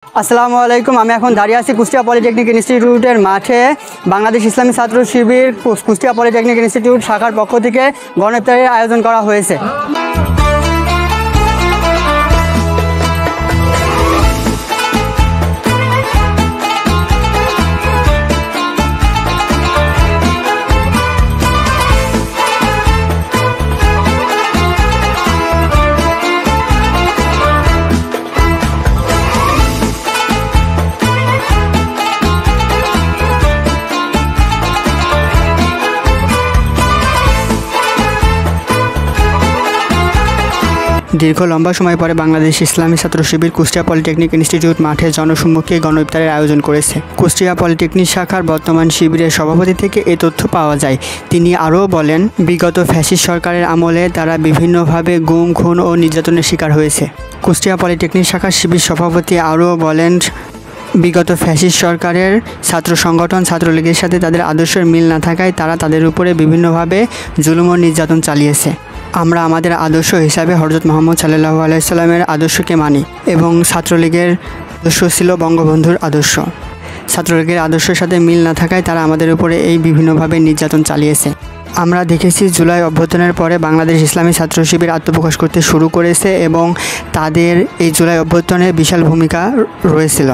আসসালামু আলাইকুম। আমি এখন দাঁড়িয়ে আছি কুষ্টিয়া পলিটেকনিক ইনস্টিটিউটের মাঠে। বাংলাদেশ ইসলামী ছাত্র শিবির কুষ্টিয়া পলিটেকনিক ইনস্টিটিউট শাখার পক্ষ থেকে গণইফতারের আয়োজন করা হয়েছে। দীর্ঘ লম্বা সময় পরে বাংলাদেশ ইসলামী ছাত্র শিবির কুষ্টিয়া পলিটেকনিক ইনস্টিটিউট মাঠে জনসম্মুখে গণইফতারের আয়োজন করেছে। কুষ্টিয়া পলিটেকনিক শাখার বর্তমান শিবিরের সভাপতি থেকে এই তথ্য পাওয়া যায়। তিনি আরও বলেন, বিগত ফ্যাসিস্ট সরকারের আমলে তারা বিভিন্নভাবে গুম, খুন ও নির্যাতনের শিকার হয়েছে। কুষ্টিয়া পলিটেকনিক শাখার শিবির সভাপতি আরও বলেন, বিগত ফ্যাসিস্ট সরকারের ছাত্র সংগঠন ছাত্রলীগের সাথে তাদের আদর্শের মিল না থাকায় তারা তাদের উপরে বিভিন্নভাবে জুলুম ও নির্যাতন চালিয়েছে। আমরা আমাদের আদর্শ হিসাবে হযরত মুহাম্মদ সাল্লাল্লাহু আলাইহি সাল্লামের আদর্শকে মানি এবং ছাত্রলীগের আদর্শ ছিল বঙ্গবন্ধুর আদর্শ। ছাত্রলীগের আদর্শের সাথে মিল না থাকায় তারা আমাদের উপরে এই বিভিন্নভাবে নির্যাতন চালিয়েছে। আমরা দেখেছি জুলাই অভ্যুত্থানের পরে বাংলাদেশ ইসলামী ছাত্র শিবির আত্মপ্রকাশ করতে শুরু করেছে এবং তাদের এই জুলাই অভ্যুত্থানে বিশাল ভূমিকা রয়েছিল।